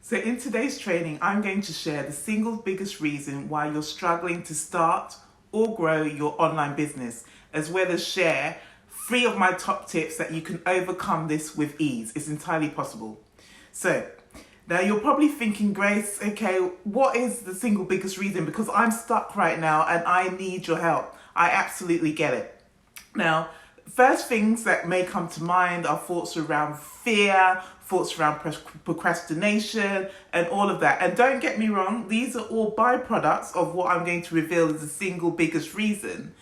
So in today's training, I'm going to share the single biggest reason why you're struggling to start or grow your online business, as well as share 3 of my top tips that you can overcome this with ease. It's entirely possible. So now you're probably thinking, Grace, okay, what is the single biggest reason? Because I'm stuck right now and I need your help. I absolutely get it. Now, first things that may come to mind are thoughts around fear, thoughts around procrastination, and all of that. And don't get me wrong, these are all byproducts of what I'm going to reveal as the single biggest reason.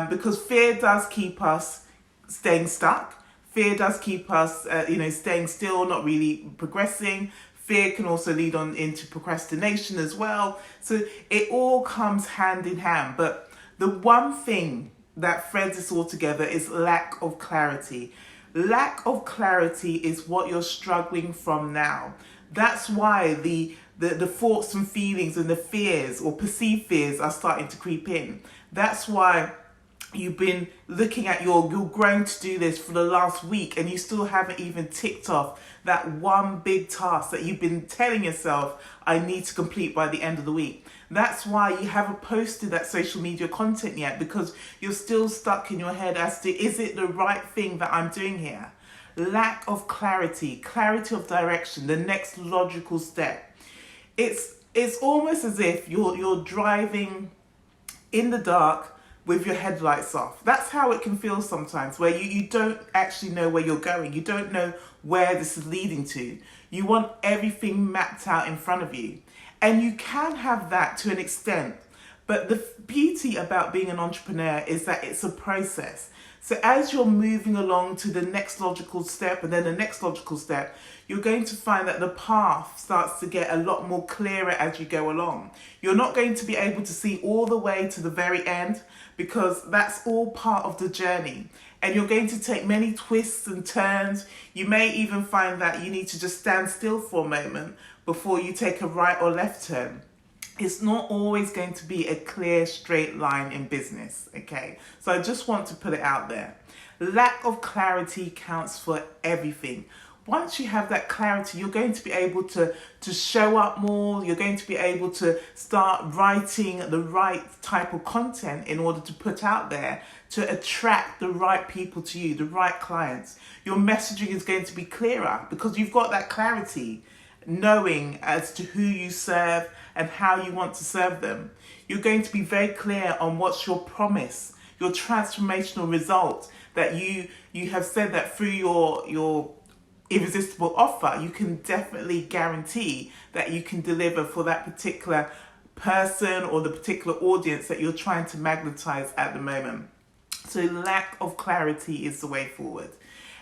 Because fear does keep us staying stuck. Fear does keep us, staying still, not really progressing. Fear can also lead on into procrastination as well. So it all comes hand in hand. But the one thing that threads us all together is lack of clarity. Lack of clarity is what you're struggling from now. That's why the thoughts and feelings and the fears or perceived fears are starting to creep in. That's why you've been looking at you're going to do this for the last week and you still haven't even ticked off that one big task that you've been telling yourself, I need to complete by the end of the week. That's why you haven't posted that social media content yet, because you're still stuck in your head as to, is it the right thing that I'm doing here? Lack of clarity of direction, the next logical step. It's almost as if you're driving in the dark with your headlights off. That's how it can feel sometimes, where you don't actually know where you're going. You don't know where this is leading to. You want everything mapped out in front of you. And you can have that to an extent. But the beauty about being an entrepreneur is that it's a process. So as you're moving along to the next logical step and then the next logical step, you're going to find that the path starts to get a lot more clearer as you go along. You're not going to be able to see all the way to the very end, because that's all part of the journey. And you're going to take many twists and turns. You may even find that you need to just stand still for a moment before you take a right or left turn. It's not always going to be a clear, straight line in business, okay? So I just want to put it out there. Lack of clarity counts for everything. Once you have that clarity, you're going to be able to show up more. You're going to be able to start writing the right type of content in order to put out there to attract the right people to you, the right clients. Your messaging is going to be clearer because you've got that clarity, knowing as to who you serve and how you want to serve them. You're going to be very clear on what's your promise, your transformational result, that you have said that through your irresistible offer, you can definitely guarantee that you can deliver for that particular person or the particular audience that you're trying to magnetize at the moment. So lack of clarity is the way forward.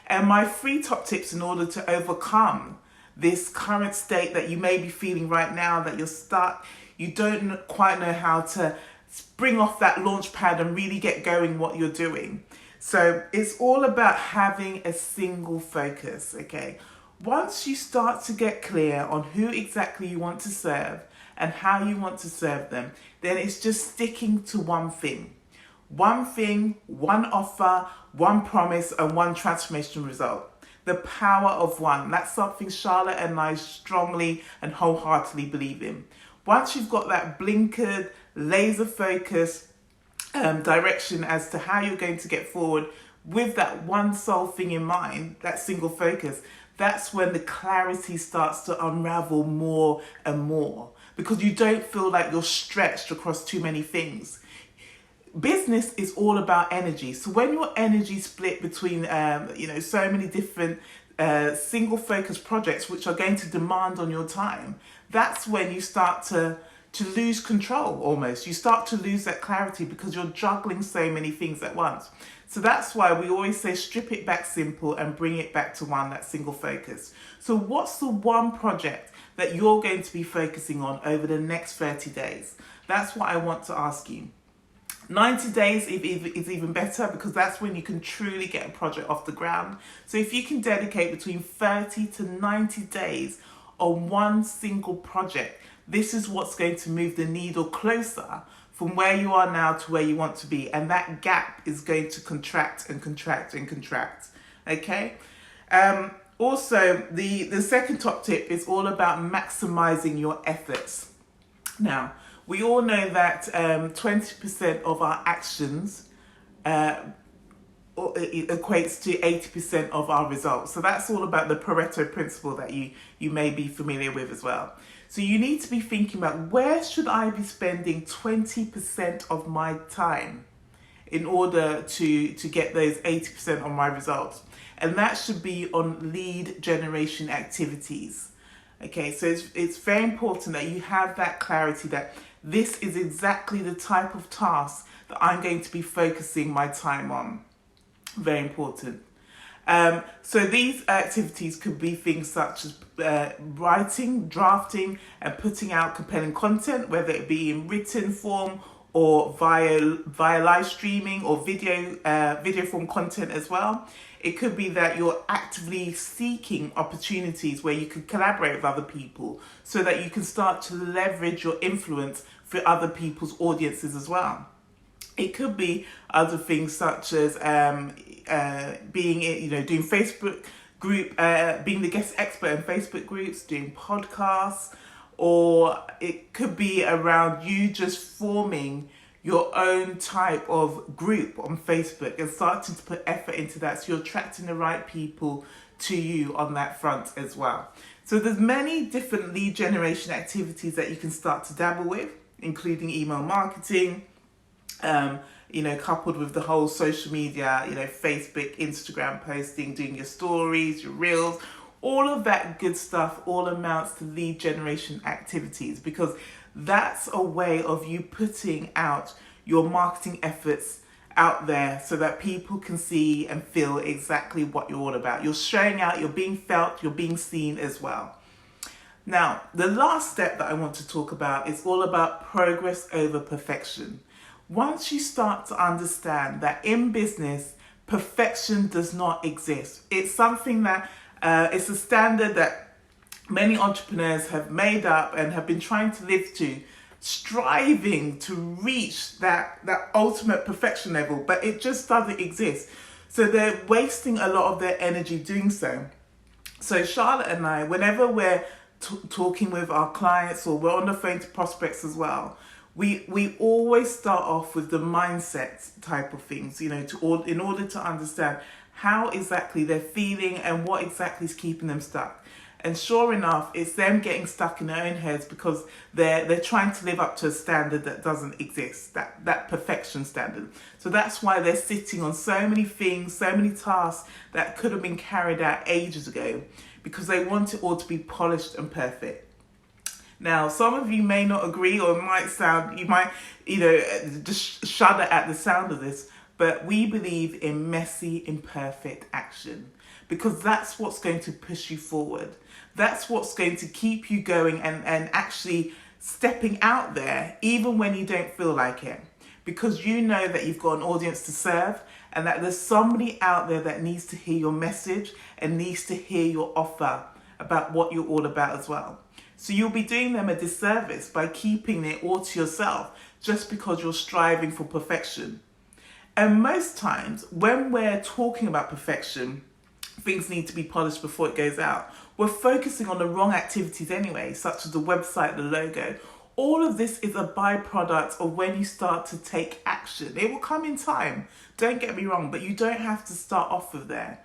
And my 3 top tips in order to overcome this current state that you may be feeling right now, that you're stuck, you don't quite know how to spring off that launch pad and really get going what you're doing. So it's all about having a single focus, okay? Once you start to get clear on who exactly you want to serve and how you want to serve them, then it's just sticking to one thing. One thing, one offer, one promise, and one transformational result. The power of one. That's something Charlotte and I strongly and wholeheartedly believe in. Once you've got that blinkered, laser focused direction as to how you're going to get forward with that one sole thing in mind, that single focus, that's when the clarity starts to unravel more and more, because you don't feel like you're stretched across too many things. Business is all about energy. So when your energy split between so many different single focus projects which are going to demand on your time, that's when you start to lose control almost. You start to lose that clarity because you're juggling so many things at once. So that's why we always say strip it back simple and bring it back to one, that single focus. So what's the one project that you're going to be focusing on over the next 30 days? That's what I want to ask you. 90 days is even better, because that's when you can truly get a project off the ground. So if you can dedicate between 30 to 90 days on one single project, this is what's going to move the needle closer from where you are now to where you want to be. And that gap is going to contract and contract and contract. Okay? Also, the second top tip is all about maximizing your efforts. Now, we all know that 20% of our actions it equates to 80% of our results. So that's all about the Pareto principle that you may be familiar with as well. So you need to be thinking about, where should I be spending 20% of my time in order to get those 80% of my results? And that should be on lead generation activities. Okay, so it's very important that you have that clarity that this is exactly the type of task that I'm going to be focusing my time on. Very important. So these activities could be things such as writing, drafting, and putting out compelling content, whether it be in written form or via live streaming or video form content as well. It could be that you're actively seeking opportunities where you can collaborate with other people so that you can start to leverage your influence for other people's audiences as well. It could be other things such as being, doing Facebook group, being the guest expert in Facebook groups, doing podcasts, or it could be around you just forming your own type of group on Facebook and starting to put effort into that, so you're attracting the right people to you on that front as well. So there's many different lead generation activities that you can start to dabble with, including email marketing, coupled with the whole social media, Facebook, Instagram posting, doing your stories, your reels, all of that good stuff all amounts to lead generation activities, because that's a way of you putting out your marketing efforts out there so that people can see and feel exactly what you're all about. You're showing out, you're being felt, you're being seen as well. Now, the last step that I want to talk about is all about progress over perfection. Once you start to understand that in business, perfection does not exist. It's something that it's a standard that many entrepreneurs have made up and have been trying to live to, striving to reach that ultimate perfection level, but it just doesn't exist. So they're wasting a lot of their energy doing so. So Charlotte and I, whenever we're talking with our clients or we're on the phone to prospects as well, we always start off with the mindset type of things, in order to understand how exactly they're feeling and what exactly is keeping them stuck. And sure enough, it's them getting stuck in their own heads because they're trying to live up to a standard that doesn't exist, that perfection standard. So that's why they're sitting on so many things, so many tasks that could have been carried out ages ago, because they want it all to be polished and perfect. Now, some of you may not agree, or you might just shudder at the sound of this, but we believe in messy, imperfect action, because that's what's going to push you forward. That's what's going to keep you going and actually stepping out there, even when you don't feel like it, because you know that you've got an audience to serve and that there's somebody out there that needs to hear your message and needs to hear your offer about what you're all about as well. So you'll be doing them a disservice by keeping it all to yourself just because you're striving for perfection. And most times when we're talking about perfection, things need to be polished before it goes out. We're focusing on the wrong activities anyway, such as the website, the logo. All of this is a byproduct of when you start to take action. It will come in time, don't get me wrong, but you don't have to start off with there.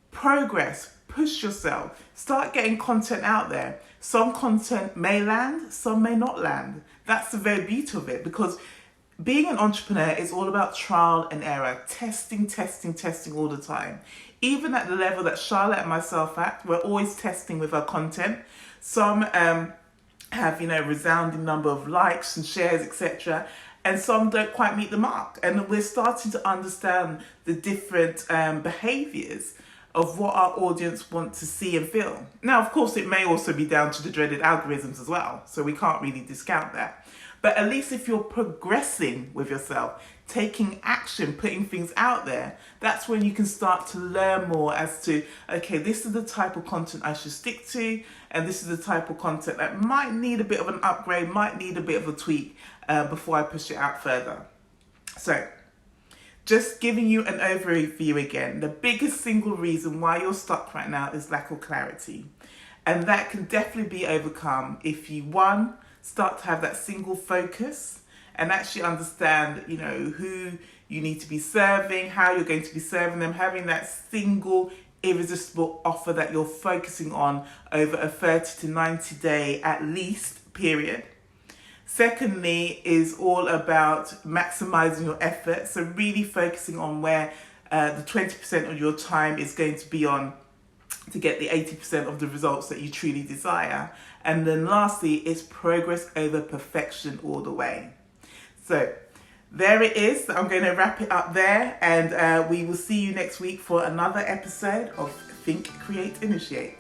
Progress, push yourself, start getting content out there. Some content may land, some may not land. That's the very beauty of it, because being an entrepreneur is all about trial and error, testing all the time. Even at the level that Charlotte and myself at, we're always testing with our content. Some have, resounding number of likes and shares, etc. And some don't quite meet the mark. And we're starting to understand the different behaviours of what our audience want to see and feel. Now, of course, it may also be down to the dreaded algorithms as well, so we can't really discount that. But at least if you're progressing with yourself, taking action, putting things out there, that's when you can start to learn more as to, okay, this is the type of content I should stick to, and this is the type of content that might need a bit of an upgrade, might need a bit of a tweak before I push it out further. So, Just giving you an overview again, the biggest single reason why you're stuck right now is lack of clarity. And that can definitely be overcome if you, one, start to have that single focus and actually understand, who you need to be serving, how you're going to be serving them, having that single irresistible offer that you're focusing on over a 30 to 90 day at least period. Secondly is all about maximizing your effort. So really focusing on where the 20% of your time is going to be on to get the 80% of the results that you truly desire. And then lastly is progress over perfection all the way. So there it is. I'm going to wrap it up there, and we will see you next week for another episode of Think, Create, Initiate.